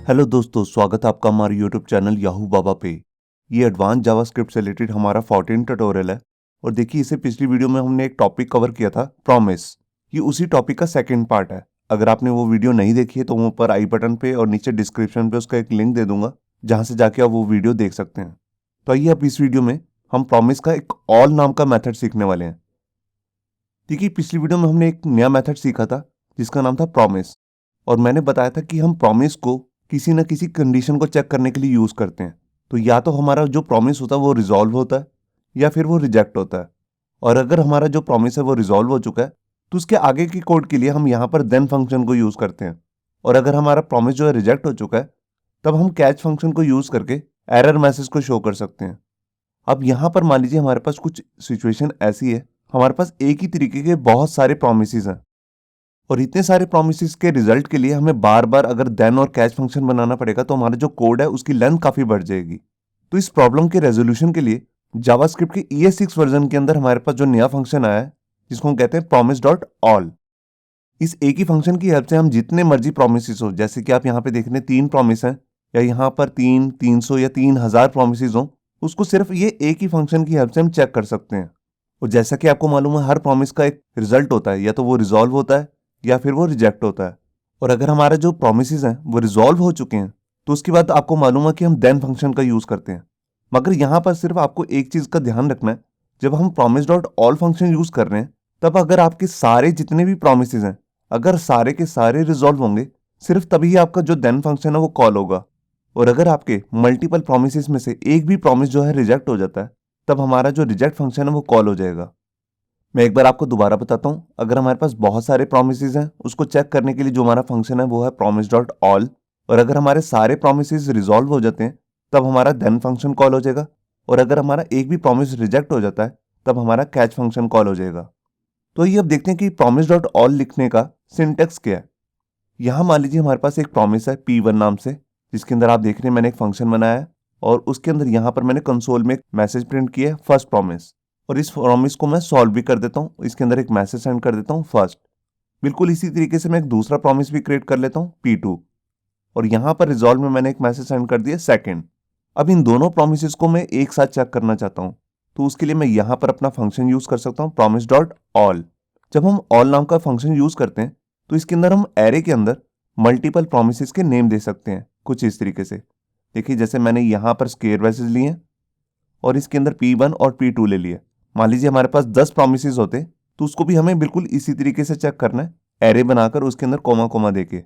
Hello दोस्तों, स्वागत है आपका हमारे यूट्यूब चैनल याहू बाबा पे। ये एडवांस जावास्क्रिप्ट से रिलेटेड हमारा 14 ट्यूटोरियल है। और देखिए, इसे पिछली वीडियो में हमने एक टॉपिक कवर किया था, प्रॉमिस। ये उसी टॉपिक का सेकंड पार्ट है। अगर आपने वो वीडियो नहीं देखी है तो वो ऊपर आई बटन पे और नीचे डिस्क्रिप्शन पे उसका एक लिंक दे दूंगा, जहां से जाके आप वो वीडियो देख सकते हैं। तो आइए, अब इस वीडियो में हम प्रॉमिस का एक ऑल नाम का मेथड सीखने वाले हैं। देखिए, पिछली वीडियो में हमने एक नया मेथड सीखा था जिसका नाम था प्रॉमिस। और मैंने बताया था कि हम प्रॉमिस को किसी न किसी कंडीशन को चेक करने के लिए यूज करते हैं। तो या तो हमारा जो प्रॉमिस होता है वो रिजॉल्व होता है, या फिर वो रिजेक्ट होता है। और अगर हमारा जो प्रॉमिस है वो रिजॉल्व हो चुका है, तो उसके आगे की कोड के लिए हम यहाँ पर देन फंक्शन को यूज करते हैं। और अगर हमारा प्रॉमिस जो है रिजेक्ट हो चुका है, तब हम कैच फंक्शन को यूज करके एरर मैसेज को शो कर सकते हैं। अब यहाँ पर मान लीजिए हमारे पास कुछ सिचुएशन ऐसी है, हमारे पास एक ही तरीके के बहुत सारे प्रोमिसेस हैं। और इतने सारे प्रोमिसेस के रिजल्ट के लिए हमें बार बार अगर देन और कैच फंक्शन बनाना पड़ेगा, तो हमारा जो कोड है उसकी लेंथ काफी बढ़ जाएगी। तो इस प्रॉब्लम के रेजोल्यूशन के लिए जावास्क्रिप्ट के ES6 वर्जन के अंदर हमारे पास जो नया फंक्शन आया है, जिसको हम कहते हैं promise डॉट ऑल। इस एक ही फंक्शन की हेल्प से हम जितने मर्जी प्रोमिस हो, जैसे कि आप यहाँ पे देख रहे हैं 3 प्रोमिस हैं, या यहाँ पर 300 या 3000 प्रोमिस हो, उसको सिर्फ ये एक ही फंक्शन की हेल्प से हम चेक कर सकते हैं। और जैसा कि आपको मालूम है, हर प्रॉमिस का एक रिजल्ट होता है, या तो वो रिजॉल्व होता है या फिर वो रिजेक्ट होता है। और अगर हमारा जो प्रोमिस हैं वो रिजॉल्व हो चुके हैं, तो उसके बाद आपको मालूम है कि हम देन फंक्शन का यूज करते हैं। मगर यहाँ पर सिर्फ आपको एक चीज का ध्यान रखना है, जब हम promise dot all function use कर रहे हैं, तब अगर आपके सारे जितने भी प्रोमिस हैं, अगर सारे के सारे रिजॉल्व होंगे, सिर्फ तभी आपका जो देन फंक्शन है वो कॉल होगा। और अगर आपके मल्टीपल प्रोमिस में से एक भी प्रॉमिस जो है रिजेक्ट हो जाता है, तब हमारा जो रिजेक्ट फंक्शन है वो कॉल हो जाएगा। मैं एक बार आपको दोबारा बताता हूँ। अगर हमारे पास बहुत सारे प्रोमिसेस हैं, उसको चेक करने के लिए जो हमारा फंक्शन है वो है promise डॉट ऑल। और अगर हमारे सारे प्रोमिसेस रिजॉल्व हो जाते हैं, तब हमारा देन फंक्शन कॉल हो जाएगा। और अगर हमारा एक भी प्रॉमिस रिजेक्ट हो जाता है, तब हमारा कैच फंक्शन कॉल हो जाएगा। तो ये अब देखते हैं कि promise डॉट ऑल लिखने का सिंटेक्स क्या है। यहाँ मान लीजिए हमारे पास एक प्रॉमिस है P1 नाम से, जिसके अंदर आप देख रहे हैं मैंने एक फंक्शन बनाया है। और उसके अंदर यहाँ पर मैंने कंसोल में एक मैसेज प्रिंट किया है, फर्स्ट प्रॉमिस। और इस प्रॉमिस को मैं सॉल्व भी कर देता हूँ, इसके अंदर एक मैसेज सेंड कर देता हूँ, फर्स्ट। बिल्कुल इसी तरीके से मैं एक दूसरा प्रॉमिस भी क्रिएट कर लेता हूँ, P2। और यहाँ पर रिजॉल्व में मैंने एक मैसेज सेंड कर दिया, सेकंड। अब इन दोनों प्रोमिस को मैं एक साथ चेक करना चाहता हूँ, तो उसके लिए मैं यहाँ पर अपना फंक्शन यूज कर सकता हूँ, promise डॉट ऑल। जब हम ऑल नाम का फंक्शन यूज करते हैं, तो इसके अंदर हम एरे के अंदर मल्टीपल प्रोमिस के नेम दे सकते हैं, कुछ इस तरीके से। देखिए, जैसे मैंने यहाँ पर स्केयर वैसेज लिए और इसके अंदर P1 और P2 ले लिए। मान लीजिए हमारे पास 10 प्रोमिस होते, तो उसको भी हमें बिल्कुल इसी तरीके से चेक करना है, एरे बनाकर उसके अंदर कोमा कोमा देके।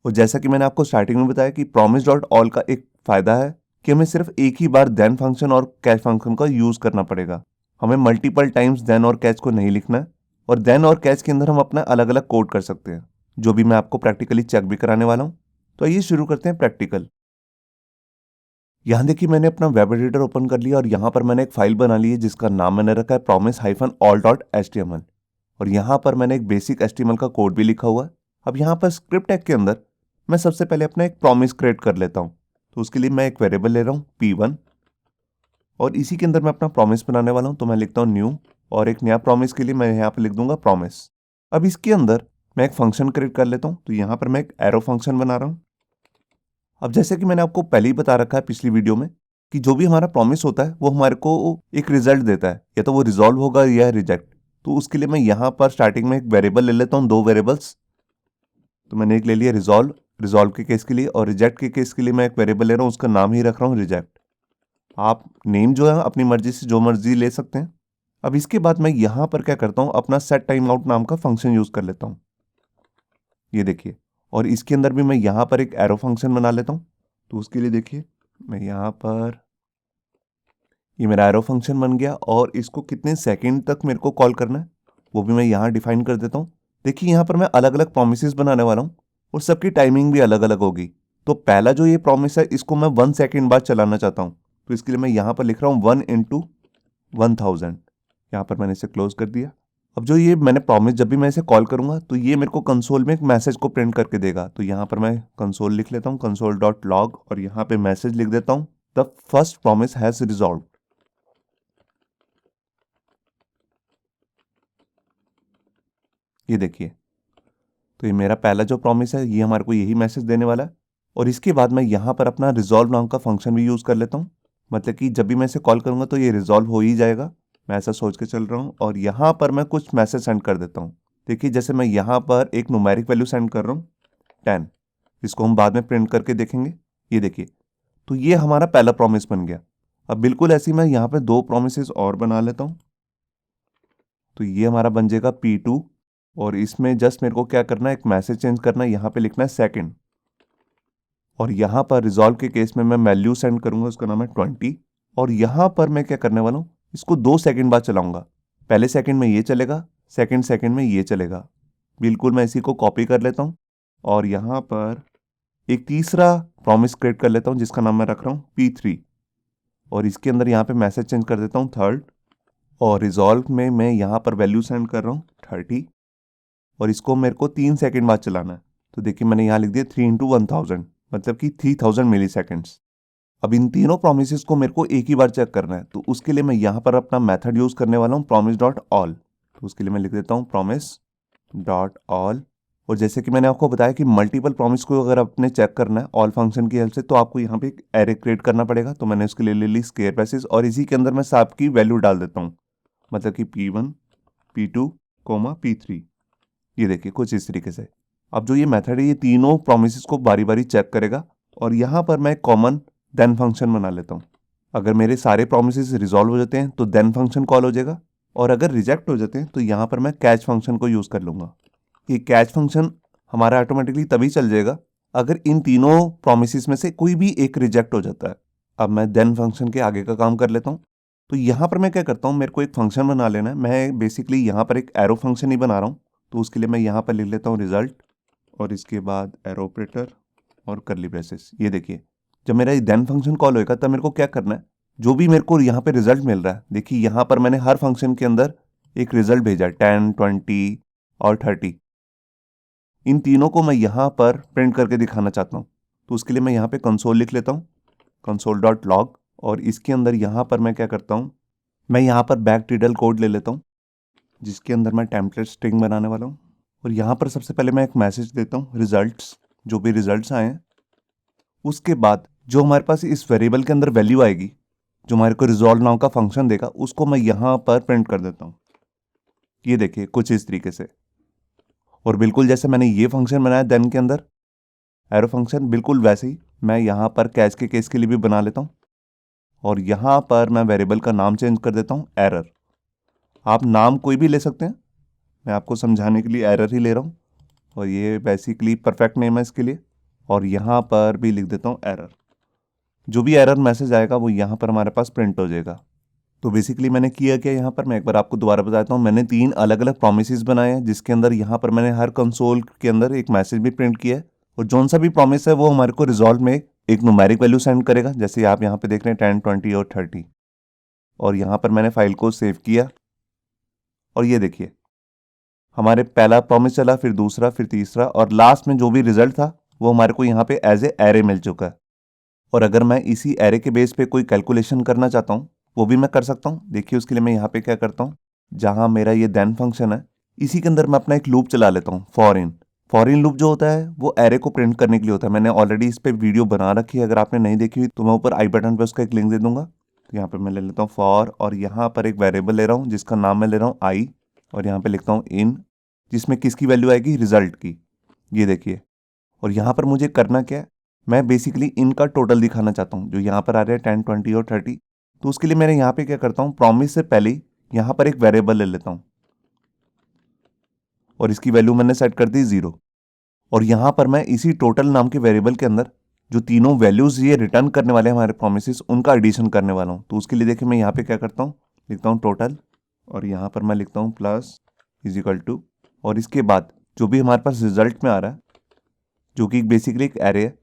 और जैसा कि मैंने आपको स्टार्टिंग में बताया कि promise डॉट ऑल का एक फायदा है कि हमें सिर्फ एक ही बार देन फंक्शन और कैच फंक्शन का यूज करना पड़ेगा। हमें मल्टीपल टाइम्स देन और कैच को नहीं लिखना है। और देन और कैच के अंदर हम अपना अलग अलग कोड कर सकते हैं, जो भी मैं आपको प्रैक्टिकली चेक भी कराने वाला हूँ। तो आइए शुरू करते हैं प्रैक्टिकल। यहाँ देखिए, मैंने अपना वेब एडिटर ओपन कर लिया और यहाँ पर मैंने एक फाइल बना ली है जिसका नाम मैंने रखा है promise-all.html। और यहाँ पर मैंने एक बेसिक HTML का कोड भी लिखा हुआ है। अब यहाँ पर स्क्रिप्ट टैग के अंदर मैं सबसे पहले अपना एक प्रॉमिस क्रिएट कर लेता हूँ। तो उसके लिए मैं एक वेरिएबल ले रहा हूँ, P1। और इसी के अंदर मैं अपना प्रॉमिस बनाने वाला हूँ, तो मैं लिखता हूँ न्यू। और एक नया प्रॉमिस के लिए मैं यहाँ पर लिख दूंगा प्रॉमिस। अब इसके अंदर मैं एक फंक्शन क्रिएट कर लेता हूँ, तो यहाँ पर मैं एक एरो फंक्शन बना रहा हूँ। अब जैसे कि मैंने आपको पहले ही बता रखा है पिछली वीडियो में, कि जो भी हमारा प्रॉमिस होता है वो हमारे को एक रिजल्ट देता है, या तो वो रिजॉल्व होगा या रिजेक्ट। तो उसके लिए मैं यहाँ पर स्टार्टिंग में एक वेरिएबल ले लेता हूँ, दो वेरिएबल्स। तो मैंने एक ले लिया रिजॉल्व, रिजॉल्व के केस के लिए। और रिजेक्ट के केस के लिए मैं एक वेरिएबल ले रहा हूँ, उसका नाम ही रख रहा हूँ रिजेक्ट। आप नेम जो है अपनी मर्जी से जो मर्जी ले सकते हैं। अब इसके बाद मैं यहाँ पर क्या करता हूँ, अपना सेट टाइम आउट नाम का फंक्शन यूज कर लेता हूँ। ये देखिए, और इसके अंदर भी मैं यहाँ पर एक एरो फंक्शन बना लेता हूँ। तो उसके लिए देखिए, मैं यहाँ पर, ये मेरा एरो फंक्शन बन गया। और इसको कितने सेकंड तक मेरे को कॉल करना है वो भी मैं यहाँ डिफाइन कर देता हूँ। देखिए, यहाँ पर मैं अलग अलग प्रोमिस बनाने वाला हूँ और सबकी टाइमिंग भी अलग अलग होगी। तो पहला जो ये प्रॉमिस है, इसको मैं 1 सेकेंड बाद चलाना चाहता हूँ। तो इसके लिए मैं यहाँ पर लिख रहा हूँ 1 × 1000। यहाँ पर मैंने इसे क्लोज कर दिया। अब जो ये मैंने प्रॉमिस, जब भी मैं इसे कॉल करूंगा तो ये मेरे को कंसोल में एक मैसेज को प्रिंट करके देगा। तो यहाँ पर मैं कंसोल लिख लेता हूँ, console.log, और यहाँ पे मैसेज लिख देता हूँ, the first promise has resolve. ये देखिए, तो ये मेरा पहला जो प्रॉमिस है, ये हमारे को यही मैसेज देने वाला है। और इसके बाद मैं यहाँ पर अपना रिजॉल्व नाम का फंक्शन भी यूज़ कर लेता हूँ, मतलब कि जब भी मैं इसे कॉल करूँगा तो ये रिजॉल्व हो ही जाएगा। मैं ऐसा सोच के चल रहा हूँ और यहाँ पर मैं कुछ मैसेज सेंड कर देता हूँ। देखिए जैसे मैं यहाँ पर एक न्यूमेरिक वैल्यू सेंड कर रहा हूँ 10, इसको हम बाद में प्रिंट करके देखेंगे। ये देखिए, तो ये हमारा पहला प्रॉमिस बन गया। अब बिल्कुल ऐसे ही मैं यहाँ पे 2 प्रॉमिसेस और बना लेता हूँ। तो ये हमारा बन जाएगा P2 और इसमें जस्ट मेरे को क्या करना है, एक मैसेज चेंज करना है, यहाँ पे लिखना है सेकंड। और यहाँ पर रिजॉल्व के केस में मैं वैल्यू सेंड करूँगा, उसका नाम है 20। और यहाँ पर मैं क्या करने वाला हूँ, इसको 2 सेकंड बाद चलाऊँगा। पहले सेकंड में ये चलेगा, सेकंड में ये चलेगा। बिल्कुल मैं इसी को कॉपी कर लेता हूँ और यहाँ पर एक तीसरा प्रॉमिस क्रिएट कर लेता हूँ जिसका नाम मैं रख रहा हूँ P3 और इसके अंदर यहाँ पे मैसेज चेंज कर देता हूँ थर्ड। और रिजॉल्व में मैं यहाँ पर वैल्यू सेंड कर रहा हूँ 30 और इसको मेरे को 3 सेकंड बाद चलाना है। तो देखिए मैंने यहाँ लिख दिया 3 × 1000, मतलब कि 3000 मिली सेकेंड्स। अब इन तीनों प्रोमिसेस को मेरे को एक ही बार चेक करना है, तो उसके लिए मैं यहाँ पर अपना मेथड यूज़ करने वाला हूँ promise.all। तो उसके लिए मैं लिख देता हूँ promise.all। और जैसे कि मैंने आपको बताया कि मल्टीपल प्रॉमिस को अगर आपने चेक करना है ऑल फंक्शन की हेल्प से, तो आपको यहाँ पे एक एरे क्रिएट करना पड़ेगा। तो मैंने उसके लिए ले ली स्क्वायर ब्रैकेट्स और इसी के अंदर मैं सब की वैल्यू डाल देता हूँ, मतलब कि P1, P2, P3। ये देखिए कुछ इस तरीके से। अब जो ये मेथड है ये तीनों प्रोमिसेस को बारी बारी चेक करेगा और यहाँ पर मैं कॉमन देन फंक्शन बना लेता हूँ। अगर मेरे सारे प्रोमिसेस रिजॉल्व हो जाते हैं तो देन फंक्शन कॉल हो जाएगा और अगर रिजेक्ट हो जाते हैं तो यहाँ पर मैं कैच फंक्शन को यूज़ कर लूँगा। ये कैच फंक्शन हमारा ऑटोमेटिकली तभी चल जाएगा अगर इन तीनों प्रोमिसेस में से कोई भी एक रिजेक्ट हो जाता है। अब मैं देन फंक्शन के आगे का काम कर लेता हूँ। तो यहाँ पर मैं क्या करता हूँ, मेरे को एक फंक्शन बना लेना है। मैं बेसिकली यहाँ पर एक एरो फंक्शन ही बना रहा हूँ। तो उसके लिए मैं यहाँ पर लिख लेता हूँ रिजल्ट और इसके बाद एरो ऑपरेटर और कर्ली ब्रेसेस। ये देखिए जब मेरा ये देन फंक्शन कॉल होएगा तब मेरे को क्या करना है, जो भी मेरे को यहाँ पे रिजल्ट मिल रहा है, देखिए यहाँ पर मैंने हर फंक्शन के अंदर एक रिजल्ट भेजा 10, 20 और 30। इन तीनों को मैं यहाँ पर प्रिंट करके दिखाना चाहता हूँ। तो उसके लिए मैं यहाँ पे कंसोल लिख लेता हूँ, console.log। और इसके अंदर यहाँ पर मैं क्या करता हूँ, मैं यहाँ पर बैकटीडल कोड ले लेता हूँ जिसके अंदर मैं टेम्पलेट स्ट्रिंग बनाने वाला हूँ। और यहाँ पर सबसे पहले मैं एक मैसेज देता हूँ रिजल्ट्स, जो भी रिजल्ट्स आए हैं। उसके बाद जो हमारे पास इस वेरिएबल के अंदर वैल्यू आएगी, जो हमारे को रिजॉल्व नाउ का फंक्शन देगा, उसको मैं यहाँ पर प्रिंट कर देता हूँ। ये देखिए कुछ इस तरीके से। और बिल्कुल जैसे मैंने ये फंक्शन बनाया देन के अंदर एरो फंक्शन, बिल्कुल वैसे ही मैं यहाँ पर कैच के केस के लिए भी बना लेता हूँ। और यहाँ पर मैं वेरिएबल का नाम चेंज कर देता हूँ एरर। आप नाम कोई भी ले सकते हैं, मैं आपको समझाने के लिए एरर ही ले रहा हूँ। और ये बेसिकली परफेक्ट नेम है इसके लिए। और यहाँ पर भी लिख देता हूँ एरर। जो भी एरर मैसेज आएगा वो यहाँ पर हमारे पास प्रिंट हो जाएगा। तो बेसिकली मैंने किया क्या, यहाँ पर मैं एक बार आपको दोबारा बताता हूँ। मैंने 3 अलग अलग प्रोमिसेस बनाए हैं जिसके अंदर यहाँ पर मैंने हर कंसोल के अंदर एक मैसेज भी प्रिंट किया है। और जौन सा भी प्रॉमिस है वो हमारे को रिजॉल्व में एक न्यूमेरिक वैल्यू सेंड करेगा, जैसे आप यहाँ पे देख रहे हैं 10, 20 और 30। और यहाँ पर मैंने फाइल को सेव किया और ये देखिए हमारे पहला प्रॉमिस चला, फिर दूसरा, फिर तीसरा और लास्ट में जो भी रिजल्ट था वो हमारे को यहाँ पे एज ए एरे मिल चुका है। और अगर मैं इसी एरे के बेस पे कोई कैलकुलेशन करना चाहता हूँ वो भी मैं कर सकता हूँ। देखिए उसके लिए मैं यहाँ पे क्या करता हूँ, जहाँ मेरा ये देन फंक्शन है इसी के अंदर मैं अपना एक लूप चला लेता हूँ फॉर इन लूप जो होता है वो एरे को प्रिंट करने के लिए होता है। मैंने ऑलरेडी इस पर वीडियो बना रखी है, अगर आपने नहीं देखी हुई तो मैं ऊपर आई बटन पर उसका एक लिंक दे दूंगा। तो यहाँ पर मैं ले लेता हूँ फॉर और यहाँ पर एक वेरिएबल ले रहा हूँ जिसका नाम मैं ले रहा हूँ आई और यहाँ पे लिखता हूँ इन, जिसमें किसकी वैल्यू आएगी, रिजल्ट की। ये देखिए। और यहाँ पर मुझे करना क्या है, मैं बेसिकली इनका टोटल दिखाना चाहता हूँ जो यहाँ पर आ रहे हैं 10, 20 और 30। तो उसके लिए मैंने यहाँ पे क्या करता हूँ, प्रॉमिस से पहले ही यहाँ पर एक वेरिएबल ले लेता हूँ और इसकी वैल्यू मैंने सेट कर दी 0। और यहाँ पर मैं इसी टोटल नाम के वेरिएबल के अंदर जो तीनों वैल्यूज ये रिटर्न करने वाले हैं हमारे प्रोमिसेस, उनका एडिशन करने वाला हूँ। तो उसके लिए देखिए मैं यहाँ पे क्या करता हूँ, लिखता हूँ टोटल और यहाँ पर मैं लिखता हूँ प्लस इज इक्वल टू, और इसके बाद जो भी हमारे पास रिजल्ट में आ रहा है जो कि बेसिकली एक एरे है,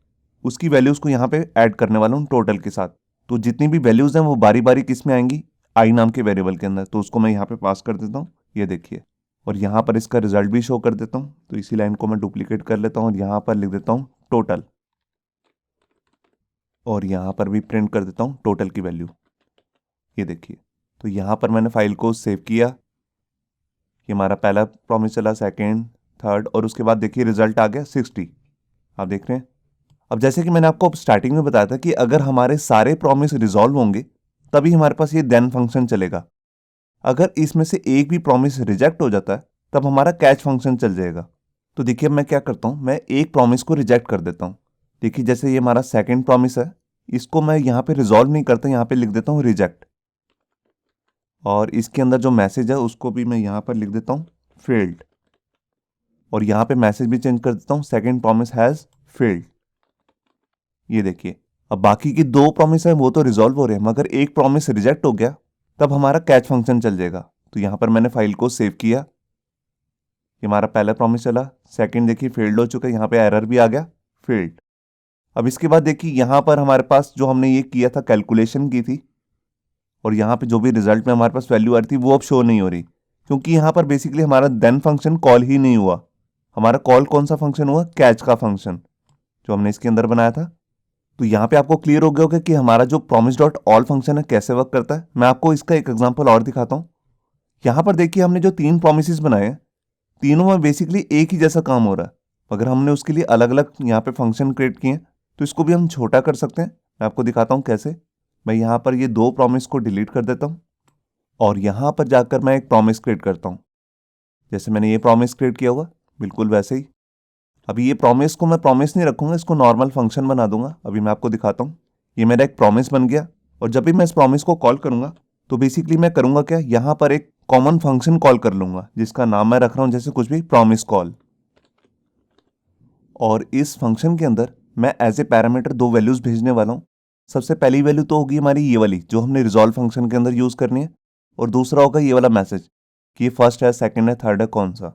उसकी वैल्यूज़ को यहाँ पे ऐड करने वाला हूँ टोटल के साथ। तो जितनी भी वैल्यूज़ हैं वो बारी बारी किस में आएंगी, आई नाम के वेरिएबल के अंदर। तो उसको मैं यहाँ पे पास कर देता हूँ, ये देखिए। और यहाँ पर इसका रिजल्ट भी शो कर देता हूँ। तो इसी लाइन को मैं डुप्लीकेट कर लेता हूँ और यहाँ पर लिख देता हूँ टोटल और यहाँ पर भी प्रिंट कर देता हूँ टोटल की वैल्यू। ये देखिए। तो यहाँ पर मैंने फाइल को सेव किया, ये हमारा पहला प्रॉमिस चला, सेकेंड, थर्ड और उसके बाद देखिए रिजल्ट आ गया 60। आप देख रहे हैं। अब जैसे कि मैंने आपको स्टार्टिंग में बताया था कि अगर हमारे सारे प्रॉमिस रिजॉल्व होंगे तभी हमारे पास ये देन फंक्शन चलेगा। अगर इसमें से एक भी प्रॉमिस रिजेक्ट हो जाता है तब हमारा कैच फंक्शन चल जाएगा। तो देखिए अब मैं क्या करता हूँ, मैं एक प्रॉमिस को रिजेक्ट कर देता हूँ। देखिए जैसे ये हमारा सेकंड प्रॉमिस है, इसको मैं यहाँ पे रिजॉल्व नहीं करता, यहाँ पे लिख देता हूँ रिजेक्ट। और इसके अंदर जो मैसेज है उसको भी मैं यहाँ पर लिख देता हूँ फेल्ड। और यहाँ पे मैसेज भी चेंज कर देता हूँ, सेकंड प्रॉमिस हैज़ फेल्ड। ये देखिए अब बाकी की दो प्रॉमिस है वो तो रिजॉल्व हो रहे हैं, मगर एक प्रॉमिस रिजेक्ट हो गया तब हमारा कैच फंक्शन चल जाएगा। तो यहाँ पर मैंने फाइल को सेव किया, ये हमारा पहला प्रॉमिस चला, सेकंड देखिए फेल्ड हो चुका है, यहाँ पे एरर भी आ गया फेल्ड। अब इसके बाद देखिए यहाँ पर हमारे पास जो हमने ये किया था कैलकुलेशन की थी, और यहाँ पे जो भी रिजल्ट में हमारे पास वैल्यू आ रही थी वो अब शो नहीं हो रही, क्योंकि यहाँ पर बेसिकली हमारा देन फंक्शन कॉल ही नहीं हुआ। हमारा कॉल कौन सा फंक्शन हुआ, कैच का फंक्शन जो हमने इसके अंदर बनाया था। तो यहाँ पे आपको क्लियर हो गया होगा कि हमारा जो प्रॉमिस डॉट ऑल फंक्शन है कैसे वर्क करता है। मैं आपको इसका एक एग्जांपल और दिखाता हूँ। यहाँ पर देखिए हमने जो तीन प्रॉमिसेस बनाए हैं, तीनों में बेसिकली एक ही जैसा काम हो रहा है, मगर हमने उसके लिए अलग अलग यहाँ पे फंक्शन क्रिएट किए हैं। तो इसको भी हम छोटा कर सकते हैं, मैं आपको दिखाता हूँ कैसे। मैं यहाँ पर ये दो प्रॉमिस को डिलीट कर देता हूँ और यहाँ पर जाकर मैं एक प्रॉमिस क्रिएट करता हूँ। जैसे मैंने ये प्रॉमिस क्रिएट किया हुआ बिल्कुल वैसे ही। अभी ये प्रॉमिस को मैं प्रॉमिस नहीं रखूँगा, इसको नॉर्मल फंक्शन बना दूंगा। अभी मैं आपको दिखाता हूँ। ये मेरा एक प्रॉमिस बन गया, और जब भी मैं इस प्रॉमिस को कॉल करूँगा तो बेसिकली मैं करूँगा क्या, यहाँ पर एक कॉमन फंक्शन कॉल कर लूँगा जिसका नाम मैं रख रहा हूँ जैसे कुछ भी प्रॉमिस कॉल। और इस फंक्शन के अंदर मैं एज ए पैरामीटर दो वैल्यूज़ भेजने वाला हूँ। सबसे पहली वैल्यू तो होगी हमारी ये वाली जो हमने रिजॉल्व फंक्शन के अंदर यूज़ करनी है, और दूसरा होगा ये वाला मैसेज कि ये फर्स्ट है, सेकंड है, थर्ड है, कौन सा।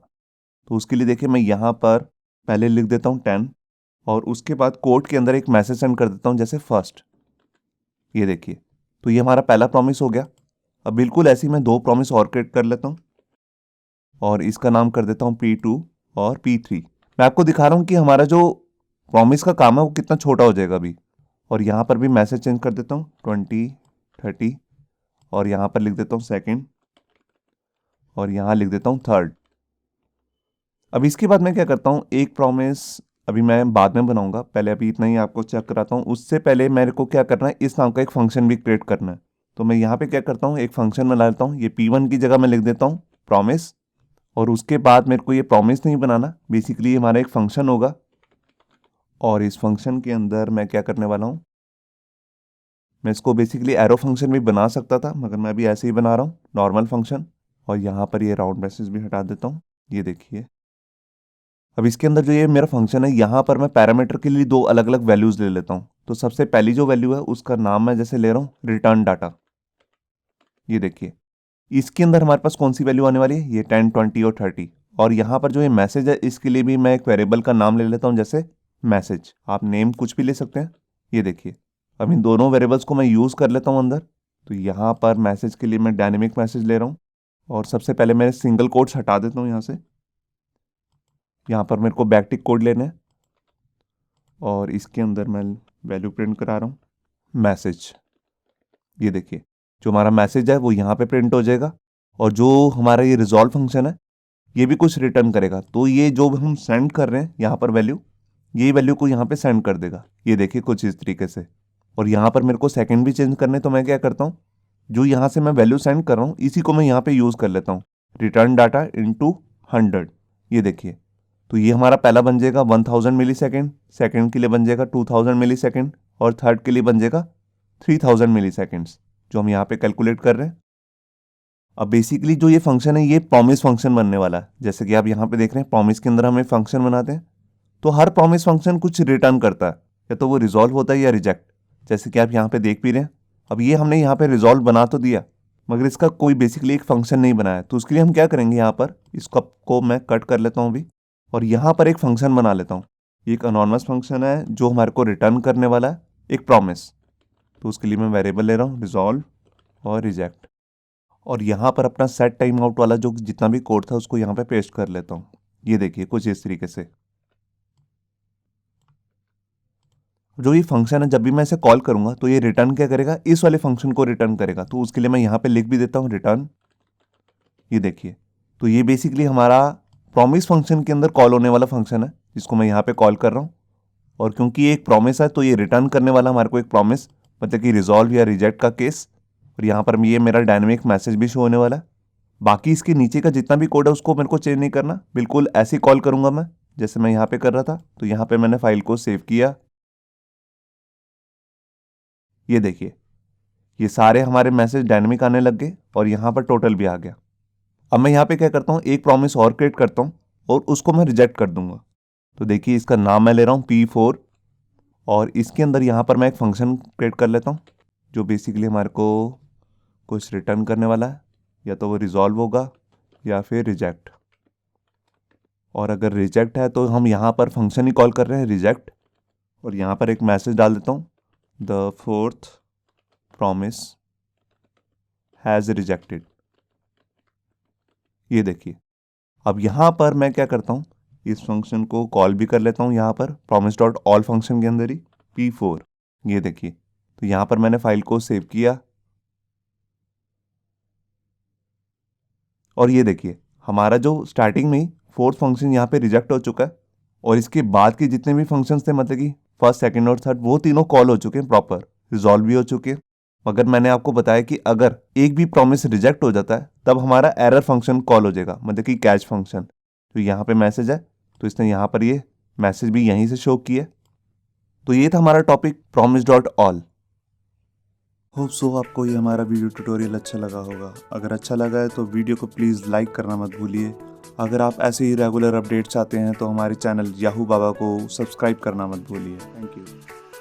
तो उसके लिए देखिए मैं यहाँ पर पहले लिख देता हूँ 10, और उसके बाद कोड के अंदर एक मैसेज सेंड कर देता हूँ जैसे फर्स्ट। ये देखिए तो ये हमारा पहला प्रॉमिस हो गया। अब बिल्कुल ऐसे ही मैं दो प्रॉमिस और क्रिएट कर लेता हूँ, और इसका नाम कर देता हूँ P2 और P3। मैं आपको दिखा रहा हूँ कि हमारा जो प्रॉमिस का काम है वो कितना छोटा हो जाएगा अभी। और यहाँ पर भी मैसेज चेंज कर देता हूँ 20, 30, और यहाँ पर लिख देता हूँ सेकंड, और यहाँ लिख देता हूँ थर्ड। अब इसके बाद मैं क्या करता हूँ, एक प्रॉमिस अभी मैं बाद में बनाऊंगा, पहले अभी इतना ही आपको चेक कराता हूँ। उससे पहले मेरे को क्या करना है, इस नाम का एक फंक्शन भी क्रिएट करना है। तो मैं यहाँ पे क्या करता हूँ, एक फंक्शन बना लेता हूँ। ये P1 की जगह मैं लिख देता हूँ प्रॉमिस, और उसके बाद मेरे को ये प्रॉमिस नहीं बनाना, बेसिकली ये हमारा एक फंक्शन होगा। और इस फंक्शन के अंदर मैं क्या करने वाला हूँ, मैं इसको बेसिकली एरो फंक्शन भी बना सकता था, मगर मैं अभी ऐसे ही बना रहा हूँ नॉर्मल फंक्शन। और यहाँ पर ये राउंड ब्रेसेस भी हटा देता हूँ। ये देखिए अब इसके अंदर जो ये मेरा फंक्शन है, यहाँ पर मैं पैरामीटर के लिए दो अलग अलग वैल्यूज़ ले लेता हूँ। तो सबसे पहली जो वैल्यू है उसका नाम मैं जैसे ले रहा हूँ रिटर्न डाटा। ये देखिए इसके अंदर हमारे पास कौन सी वैल्यू आने वाली है, ये 10, 20 और 30। और यहाँ पर जो ये मैसेज है इसके लिए भी मैं एक वेरिएबल का नाम ले लेता हूँ जैसे मैसेज। आप नेम कुछ भी ले सकते हैं। ये देखिए अब इन दोनों वेरिएबल्स को मैं यूज़ कर लेता हूँ अंदर। तो यहाँ पर मैसेज के लिए मैं डायनेमिक मैसेज ले रहा हूँ, और सबसे पहले मैं सिंगल कोट्स हटा देता हूँ यहाँ से। यहाँ पर मेरे को बैकटिक कोड लेना है, और इसके अंदर मैं वैल्यू प्रिंट करा रहा हूँ मैसेज। ये देखिए जो हमारा मैसेज है वो यहाँ पे प्रिंट हो जाएगा, और जो हमारा ये रिजॉल्व फंक्शन है ये भी कुछ रिटर्न करेगा। तो ये जो हम सेंड कर रहे हैं यहाँ पर वैल्यू, ये वैल्यू को यहाँ पे सेंड कर देगा। ये देखिए कुछ इस तरीके से। और यहाँ पर मेरे को सेकंड भी चेंज करने, तो मैं क्या करता हूँ, जो यहाँ से मैं वैल्यू सेंड कर रहा हूँ इसी को मैं यहाँ पे यूज़ कर लेता हूँ, रिटर्न डाटा इंटू 100। ये देखिए तो ये हमारा पहला बन जाएगा 1000 मिली सेकेंड, सेकेंड के लिए बन जाएगा 2000 मिली सेकेंड, और थर्ड के लिए बन जाएगा 3000 मिली सेकेंड्स जो हम यहाँ पे कैलकुलेट कर रहे हैं। अब बेसिकली जो ये फंक्शन है ये प्रॉमिस फंक्शन बनने वाला है। जैसे कि आप यहाँ पे देख रहे हैं प्रॉमिस के अंदर हम एक फंक्शन बनाते हैं, तो हर प्रॉमिस फंक्शन कुछ रिटर्न करता है, या तो वो रिजॉल्व होता है या रिजेक्ट, जैसे कि आप यहाँ पे देख भी रहे हैं। अब ये हमने यहाँ पे रिजॉल्व बना तो दिया, मगर इसका कोई बेसिकली एक फंक्शन नहीं बनाया। तो उसके लिए हम क्या करेंगे, यहाँ पर इसको को मैं कट कर लेता हूँ अभी, और यहाँ पर एक फंक्शन बना लेता हूँ। एक अनोनमस फंक्शन है जो हमारे को रिटर्न करने वाला है एक प्रॉमिस। तो उसके लिए मैं वेरिएबल ले रहा हूँ रिजॉल्व और रिजेक्ट, और यहाँ पर अपना सेट टाइम आउट वाला जो जितना भी कोड था उसको यहाँ पे पेस्ट कर लेता हूँ। ये देखिए कुछ इस तरीके से। जो ये फंक्शन है जब भी मैं इसे कॉल करूँगा तो ये रिटर्न क्या करेगा, इस वाले फंक्शन को रिटर्न करेगा। तो उसके लिए मैं यहाँ पे लिख भी देता हूँ रिटर्न। ये देखिए तो ये बेसिकली हमारा प्रॉमिस फंक्शन के अंदर कॉल होने वाला फंक्शन है जिसको मैं यहाँ पे कॉल कर रहा हूँ। और क्योंकि ये एक प्रॉमिस है तो ये रिटर्न करने वाला हमारे को एक प्रॉमिस, मतलब कि रिजॉल्व या रिजेक्ट का केस। और यहाँ पर ये मेरा डायनेमिक मैसेज भी शो होने वाला है। बाकी इसके नीचे का जितना भी कोड है उसको मेरे को चेंज नहीं करना, बिल्कुल ऐसे ही कॉल करूंगा मैं जैसे मैं यहाँ पे कर रहा था। तो यहाँ पे मैंने फाइल को सेव किया। ये देखिए, ये सारे हमारे मैसेज डायनेमिक आने लग गए और यहाँ पर टोटल भी आ गया। अब मैं यहाँ पे क्या करता हूँ, एक प्रॉमिस और क्रिएट करता हूँ और उसको मैं रिजेक्ट कर दूंगा। तो देखिए, इसका नाम मैं ले रहा हूँ P4 और इसके अंदर यहाँ पर मैं एक फंक्शन क्रिएट कर लेता हूँ जो बेसिकली हमारे को कुछ रिटर्न करने वाला है, या तो वो रिजॉल्व होगा या फिर रिजेक्ट। और अगर रिजेक्ट है तो हम यहाँ पर फंक्शन ही कॉल कर रहे हैं रिजेक्ट, और यहाँ पर एक मैसेज डाल देता हूँ, the fourth promise has rejected. ये देखिए, अब यहाँ पर मैं क्या करता हूँ, इस फंक्शन को कॉल भी कर लेता हूँ यहाँ पर promise डॉट ऑल फंक्शन के अंदर ही P4। ये देखिए, तो यहाँ पर मैंने फाइल को सेव किया और ये देखिए हमारा जो स्टार्टिंग में ही फोर्थ फंक्शन यहाँ पे रिजेक्ट हो चुका है और इसके बाद के जितने भी फंक्शंस थे, मतलब कि फर्स्ट, सेकंड और थर्ड, वो तीनों कॉल हो चुके हैं, प्रॉपर रिजॉल्व भी हो चुके हैं। मगर मैंने आपको बताया कि अगर एक भी प्रॉमिस रिजेक्ट हो जाता है तब हमारा एरर फंक्शन कॉल हो जाएगा, मतलब कि कैच फंक्शन। तो यहाँ पे मैसेज है तो इसने यहाँ पर ये मैसेज भी यहीं से शो किया। तो ये था हमारा topic promise dot all. Hope so आपको ये हमारा वीडियो ट्यूटोरियल अच्छा लगा होगा। अगर अच्छा लगा है तो वीडियो को प्लीज़ लाइक करना मत भूलिए। अगर आप ऐसे ही रेगुलर अपडेट्स चाहते हैं तो हमारे चैनल याहू बाबा को सब्सक्राइब करना मत भूलिए। Thank you.